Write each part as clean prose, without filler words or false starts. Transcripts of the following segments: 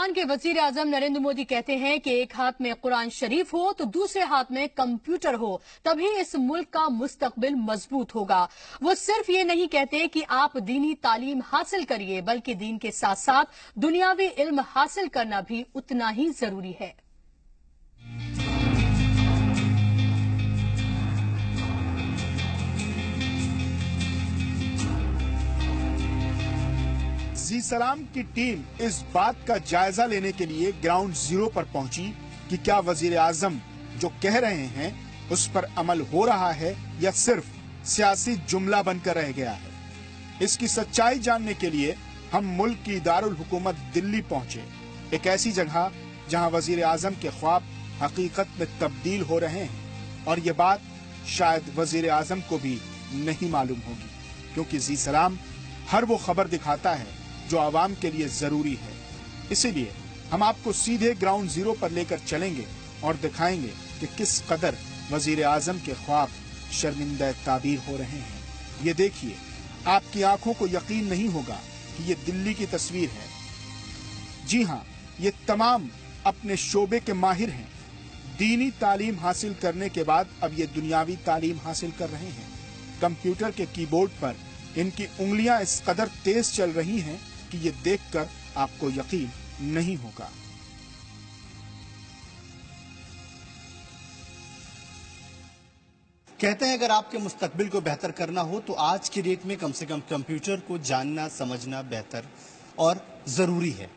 पाकिस्तान के वजीर आजम नरेंद्र मोदी कहते हैं कि एक हाथ में कुरान शरीफ हो तो दूसरे हाथ में कंप्यूटर हो, तभी इस मुल्क का मुस्तकबिल मजबूत होगा। वो सिर्फ ये नहीं कहते कि आप दीनी तालीम हासिल करिए, बल्कि दीन के साथ साथ दुनियावी इल्म हासिल करना भी उतना ही जरूरी है। जी सलाम की टीम इस बात का जायजा लेने के लिए ग्राउंड जीरो पर पहुंची कि क्या वजीर आजम जो कह रहे हैं उस पर अमल हो रहा है या सिर्फ सियासी जुमला बनकर रह गया है। इसकी सच्चाई जानने के लिए हम मुल्क की दारुल हुकूमत दिल्ली पहुंचे, एक ऐसी जगह जहां वजीर आजम के ख्वाब हकीकत में तब्दील हो रहे हैं। और ये बात शायद वजीर आजम को भी नहीं मालूम होगी, क्योंकि जी सलाम हर वो खबर दिखाता है जो आवाम के लिए जरूरी है। इसीलिए हम आपको सीधे ग्राउंड जीरो पर लेकर चलेंगे और दिखाएंगे कि किस कदर वजीर आजम के ख्वाब शर्मिंदा ताबीर हो रहे हैं। ये देखिए, आपकी आंखों को यकीन नहीं होगा कि ये दिल्ली की तस्वीर है। जी हाँ, ये तमाम अपने शोबे के माहिर हैं। दीनी तालीम हासिल करने के बाद अब ये दुनियावी तालीम हासिल कर रहे हैं। कंप्यूटर के कीबोर्ड पर इनकी उंगलियां इस कदर तेज चल रही हैं कि ये देखकर आपको यकीन नहीं होगा। कहते हैं अगर आपके मुस्तकबिल को बेहतर करना हो तो आज की डेट में कम से कम कंप्यूटर को जानना समझना बेहतर और ज़रूरी है।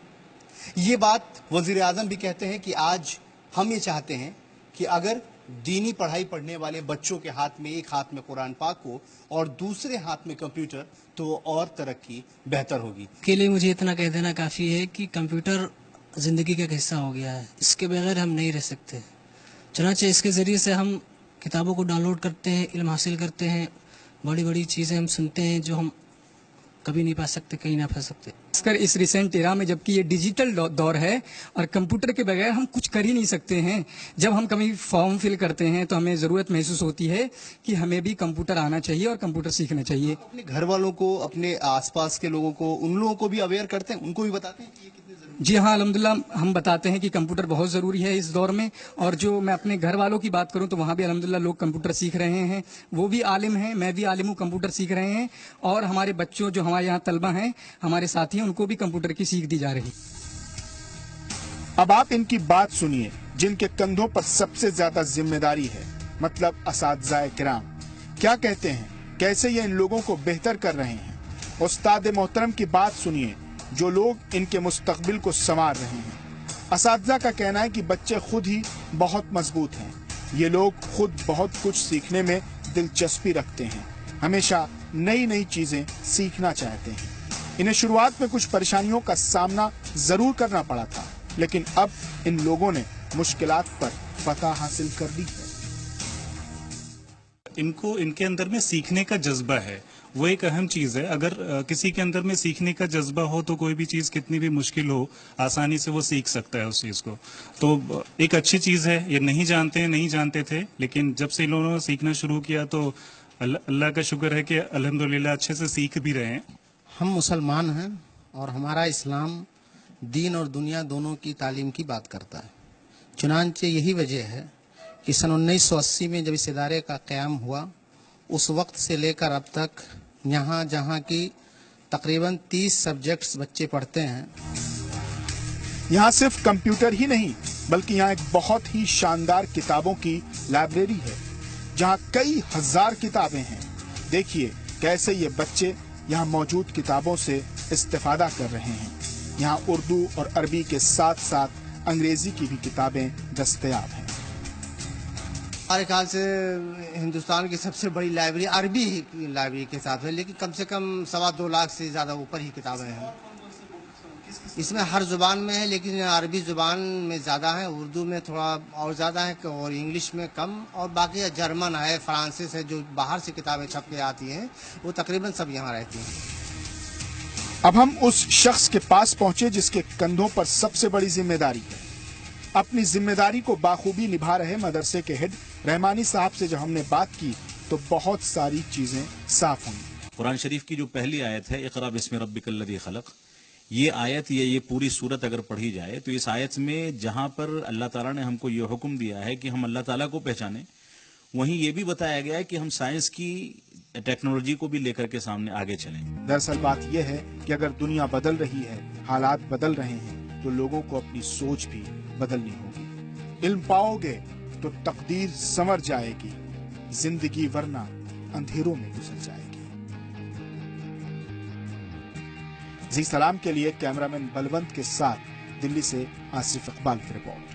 ये बात वज़ीर आज़म भी कहते हैं कि आज हम ये चाहते हैं कि अगर दीनी पढ़ाई पढ़ने वाले बच्चों के हाथ में एक हाथ में कुरान पाक हो और दूसरे हाथ में कंप्यूटर, तो और तरक्की बेहतर होगी। के लिए मुझे इतना कह देना काफ़ी है कि कंप्यूटर ज़िंदगी का एक हिस्सा हो गया है, इसके बगैर हम नहीं रह सकते। चनाचे इसके ज़रिए से हम किताबों को डाउनलोड करते हैं, इल्म हासिल करते हैं, बड़ी बड़ी चीज़ें हम सुनते हैं जो हम कभी नहीं पा सकते, कहीं ना पा सकते। खासकर इस रिसेंट एरा में, जबकि ये डिजिटल दौर है और कंप्यूटर के बगैर हम कुछ कर ही नहीं सकते हैं। जब हम कभी फॉर्म फिल करते हैं तो हमें ज़रूरत महसूस होती है कि हमें भी कंप्यूटर आना चाहिए और कंप्यूटर सीखना चाहिए। अपने घर वालों को, अपने आसपास के लोगों को, उन लोगों को भी अवेयर करते हैं, उनको भी बताते हैं कि ये कितने जरूरी। जी हाँ, अल्हम्दुलिल्लाह हम बताते हैं कि कंप्यूटर बहुत ज़रूरी है इस दौर में। और जो मैं अपने घर वालों की बात करूं तो वहाँ भी अल्हम्दुलिल्लाह लोग कंप्यूटर सीख रहे हैं। वो भी आलिम हैं, मैं भी आलिम हूँ, कंप्यूटर सीख रहे हैं। और हमारे बच्चों जो हमारे यहाँ तलबा हैं, हमारे साथी हैं, उनको भी कंप्यूटर की सीख दी जा रही। अब आप इनकी बात सुनिए जिनके कंधों पर सबसे ज्यादा जिम्मेदारी है, मतलब असातिज़ाए किराम। क्या कहते हैं, कैसे ये इन लोगों को बेहतर कर रहे हैं। उस्ताद मोहतरम की बात सुनिए जो लोग इनके मुस्तकबिल को संवार रहे हैं। असातिज़ा का कहना है कि बच्चे खुद ही बहुत मजबूत हैं। ये लोग खुद बहुत कुछ सीखने में दिलचस्पी रखते हैं, हमेशा नई नई चीजें सीखना चाहते हैं। इन्हें शुरुआत में कुछ परेशानियों का सामना जरूर करना पड़ा था, लेकिन अब इन लोगों ने मुश्किलात पर फतह हासिल कर ली है। इनको इनके अंदर में सीखने का जज्बा है, वो एक अहम चीज है। अगर किसी के अंदर में सीखने का जज्बा हो तो कोई भी चीज कितनी भी मुश्किल हो आसानी से वो सीख सकता है उस चीज को। तो एक अच्छी चीज है। ये नहीं जानते थे, लेकिन जब से इन लोगों ने सीखना शुरू किया तो अल्लाह का शुक्र है कि अल्हम्दुलिल्लाह अच्छे से सीख भी रहे हैं। हम मुसलमान हैं और हमारा इस्लाम दीन और दुनिया दोनों की तालीम की बात करता है। चुनांचे यही वजह है कि सन 1980 में जब इस इदारे का क़याम हुआ, उस वक्त से लेकर अब तक यहाँ जहाँ की तकरीबन 30 सब्जेक्ट्स बच्चे पढ़ते हैं। यहाँ सिर्फ कंप्यूटर ही नहीं, बल्कि यहाँ एक बहुत ही शानदार किताबों की लाइब्रेरी है, जहाँ कई हजार किताबें हैं। देखिए कैसे ये बच्चे यहाँ मौजूद किताबों से इस्तेफादा कर रहे हैं। यहाँ उर्दू और अरबी के साथ साथ अंग्रेजी की भी किताबें दस्तयाब हैं। हमारे ख्याल से हिंदुस्तान की सबसे बड़ी लाइब्रेरी अरबी लाइब्रेरी के साथ है, लेकिन कम से कम 2.25 लाख से ज़्यादा ऊपर ही किताबें हैं। इसमें हर ज़ुबान में है, लेकिन अरबी ज़ुबान में ज़्यादा है, उर्दू में थोड़ा और ज़्यादा है और इंग्लिश में कम, और बाकी जर्मन है, फ्रांसिस है, जो बाहर से किताबें छप के आती हैं वो तकरीबन सब यहाँ रहती हैं। अब हम उस शख्स के पास पहुंचे जिसके कंधों पर सबसे बड़ी जिम्मेदारी है। अपनी जिम्मेदारी को बाखूबी निभा रहे मदरसे के हेड रहमानी साहब से जब हमने बात की तो बहुत सारी चीजें साफ हुई। कुरान शरीफ की जो पहली आयत है, इक़रा बिस्मि रब्बिकल्लज़ी खलक़, یہ آیت یا یہ پوری صورت اگر پڑھی جائے تو اس آیت میں جہاں پر اللہ تعالیٰ نے ہم کو یہ حکم دیا ہے کہ ہم اللہ تعالیٰ کو پہچانیں، وہیں یہ بھی بتایا گیا ہے کہ ہم سائنس کی ٹیکنالوجی کو بھی لے کر کے سامنے آگے چلیں۔ دراصل بات یہ ہے کہ اگر دنیا بدل رہی ہے، حالات بدل رہے ہیں، تو لوگوں کو اپنی سوچ بھی بدلنی ہوگی۔ علم پاؤ گے تو تقدیر سنور جائے گی، زندگی ورنہ اندھیروں میں گزر جائے گی۔ زی سلام کے لیے کیمرامین بلونت کے ساتھ دلی سے آصف اقبال کی رپورٹ۔